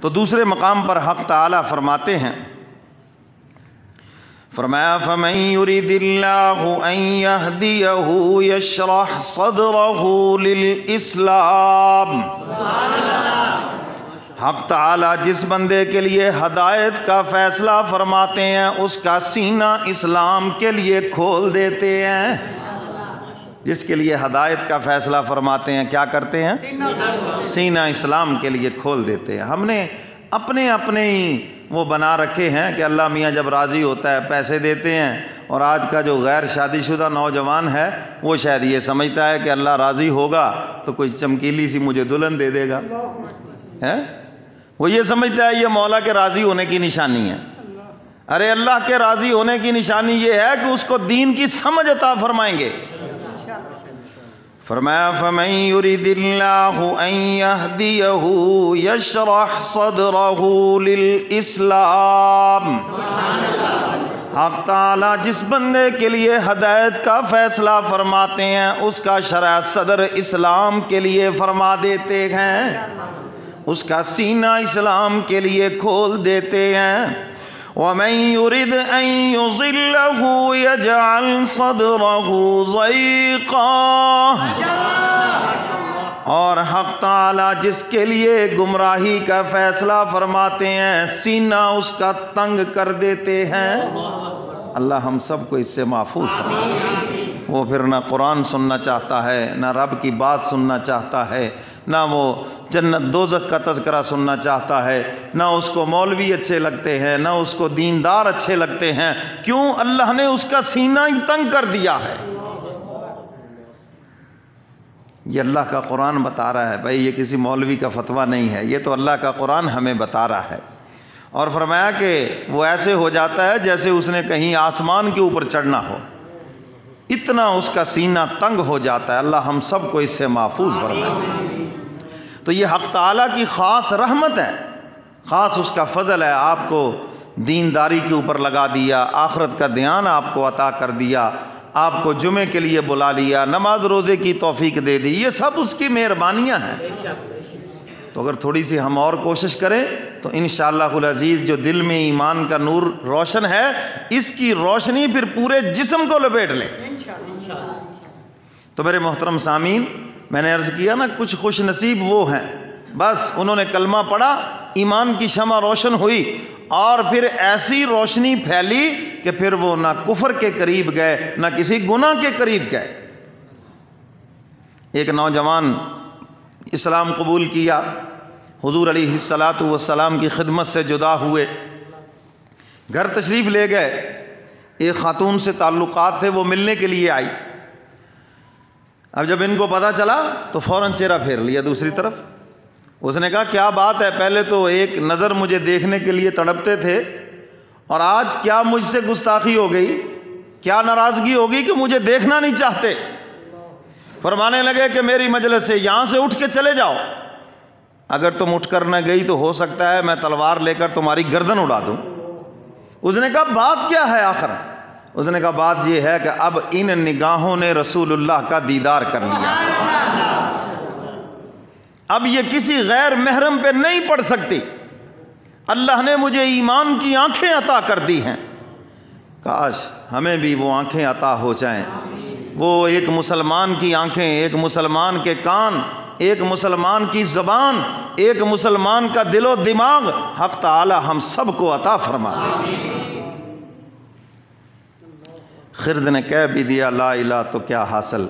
تو دوسرے مقام پر حق تعالیٰ فرماتے ہیں، فرمایا فَمَن يُرِدِ اللَّهُ أَن يَهْدِيَهُ يَشْرَحْ صَدْرَهُ لِلْإِسْلَامِ۔ حق تعالیٰ جس بندے کے لیے ہدایت کا فیصلہ فرماتے ہیں اس کا سینہ اسلام کے لیے کھول دیتے ہیں۔ جس کے لیے ہدایت کا فیصلہ فرماتے ہیں کیا کرتے ہیں؟ سینہ اسلام کے لیے کھول دیتے ہیں۔ ہم نے اپنے ہی وہ بنا رکھے ہیں کہ اللہ میاں جب راضی ہوتا ہے پیسے دیتے ہیں، اور آج کا جو غیر شادی شدہ نوجوان ہے وہ شاید یہ سمجھتا ہے کہ اللہ راضی ہوگا تو کوئی چمکیلی سی مجھے دلہن دے دے گا، وہ یہ سمجھتا ہے یہ مولا کے راضی ہونے کی نشانی ہے۔ ارے اللہ کے راضی ہونے کی نشانی یہ ہے کہ اس کو دین کی سمجھ عطا فرمائیں گے۔ فرمایا فَمَن يُرِدِ اللَّهُ أَن يَهْدِيَهُ يَشْرَحْ صَدْرَهُ لِلْإِسْلَامِ۔ حق تعالیٰ جس بندے کے لیے ہدایت کا فیصلہ فرماتے ہیں اس کا شرح صدر اسلام کے لیے فرما دیتے ہیں، اس کا سینہ اسلام کے لیے کھول دیتے ہیں۔ وَمَن يُرِدْ أَن يُضِلَّهُ يَجْعَلْ صَدْرَهُ ضَيِّقًا۔ اور حق تعالیٰ جس کے لیے گمراہی کا فیصلہ فرماتے ہیں سینہ اس کا تنگ کر دیتے ہیں۔ اللہ ہم سب کو اس سے محفوظ فرمائے۔ وہ پھر نہ قرآن سننا چاہتا ہے، نہ رب کی بات سننا چاہتا ہے، نہ وہ جنت دوزخ کا تذکرہ سننا چاہتا ہے، نہ اس کو مولوی اچھے لگتے ہیں، نہ اس کو دیندار اچھے لگتے ہیں۔ کیوں؟ اللہ نے اس کا سینہ ہی تنگ کر دیا ہے۔ یہ اللہ کا قرآن بتا رہا ہے بھائی، یہ کسی مولوی کا فتویٰ نہیں ہے، یہ تو اللہ کا قرآن ہمیں بتا رہا ہے۔ اور فرمایا کہ وہ ایسے ہو جاتا ہے جیسے اس نے کہیں آسمان کے اوپر چڑھنا ہو، اتنا اس کا سینہ تنگ ہو جاتا ہے۔ اللہ ہم سب کو اس سے محفوظ فرمائے۔ تو یہ حق تعالیٰ کی خاص رحمت ہے، خاص اس کا فضل ہے، آپ کو دینداری کے اوپر لگا دیا، آخرت کا دھیان آپ کو عطا کر دیا، آپ کو جمعے کے لیے بلا لیا، نماز روزے کی توفیق دے دی، یہ سب اس کی مہربانیاں ہیں۔ تو اگر تھوڑی سی ہم اور کوشش کریں تو انشاءاللہ العزیز جو دل میں ایمان کا نور روشن ہے اس کی روشنی پھر پورے جسم کو لپیٹ لے۔ تو میرے محترم سامعین، میں نے عرض کیا نا کچھ خوش نصیب وہ ہیں بس انہوں نے کلمہ پڑھا، ایمان کی شمع روشن ہوئی اور پھر ایسی روشنی پھیلی کہ پھر وہ نہ کفر کے قریب گئے نہ کسی گناہ کے قریب گئے۔ ایک نوجوان اسلام قبول کیا، حضور علیہ الصلاۃ والسلام کی خدمت سے جدا ہوئے، گھر تشریف لے گئے، ایک خاتون سے تعلقات تھے، وہ ملنے کے لیے آئی۔ اب جب ان کو پتہ چلا تو فوراً چہرہ پھیر لیا دوسری طرف۔ اس نے کہا کیا بات ہے، پہلے تو ایک نظر مجھے دیکھنے کے لیے تڑپتے تھے اور آج کیا مجھ سے گستاخی ہو گئی، کیا ناراضگی ہوگی کہ مجھے دیکھنا نہیں چاہتے؟ فرمانے لگے کہ میری مجلس سے یہاں سے اٹھ کے چلے جاؤ، اگر تم اٹھ کر نہ گئی تو ہو سکتا ہے میں تلوار لے کر تمہاری گردن اڑا دوں۔ اس نے کہا بات کیا ہے آخر؟ اس نے کہا بات یہ ہے کہ اب ان نگاہوں نے رسول اللہ کا دیدار کر لیا، اب یہ کسی غیر محرم پہ نہیں پڑ سکتی، اللہ نے مجھے ایمان کی آنکھیں عطا کر دی ہیں۔ کاش ہمیں بھی وہ آنکھیں عطا ہو جائیں، وہ ایک مسلمان کی آنکھیں، ایک مسلمان کے کان، ایک مسلمان کی زبان، ایک مسلمان کا دل و دماغ حق تعالی ہم سب کو عطا فرما دے۔ خرد نے کہہ بھی دیا لا الہ تو کیا حاصل،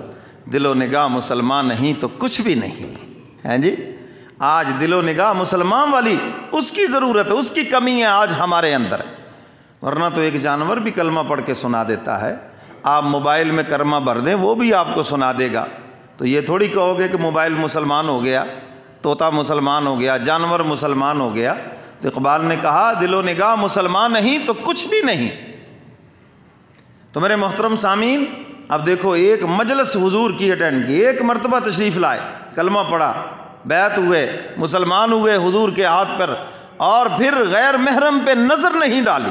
دل و نگاہ مسلمان نہیں تو کچھ بھی نہیں ہے جی۔ آج دل و نگاہ مسلمان والی اس کی ضرورت ہے، اس کی کمی ہے آج ہمارے اندر، ورنہ تو ایک جانور بھی کلمہ پڑھ کے سنا دیتا ہے، آپ موبائل میں کلمہ بھر دیں وہ بھی آپ کو سنا دے گا۔ تو یہ تھوڑی کہو گے کہ موبائل مسلمان ہو گیا، طوطا مسلمان ہو گیا، جانور مسلمان ہو گیا۔ تو اقبال نے کہا دل و نگاہ مسلمان نہیں تو کچھ بھی نہیں۔ تو میرے محترم سامعین، اب دیکھو ایک مجلس حضور کی اٹینڈ کی، ایک مرتبہ تشریف لائے، کلمہ پڑھا، بیعت ہوئے، مسلمان ہوئے حضور کے ہاتھ پر، اور پھر غیر محرم پہ نظر نہیں ڈالی۔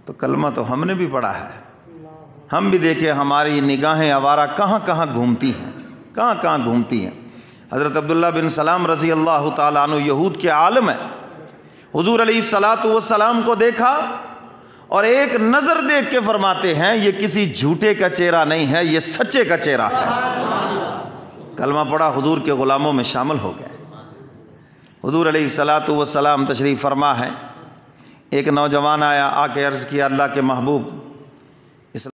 تو کلمہ تو ہم نے بھی پڑھا ہے، ہم بھی دیکھیں ہماری نگاہیں آوارہ کہاں کہاں گھومتی ہیں، کہاں کہاں گھومتی ہیں۔ حضرت عبداللہ بن سلام رضی اللہ تعالیٰ عنہ یہود کے عالم ہیں، حضور علیہ الصلاۃ والسلام کو دیکھا اور ایک نظر دیکھ کے فرماتے ہیں یہ کسی جھوٹے کا چہرہ نہیں ہے، یہ سچے کا چہرہ ہے۔ کلمہ پڑھا، حضور کے غلاموں میں شامل ہو گئے۔ حضور علیہ الصلاۃ والسلام تشریف فرما ہے، ایک نوجوان آیا، آ کے عرض کیا اللہ کے محبوب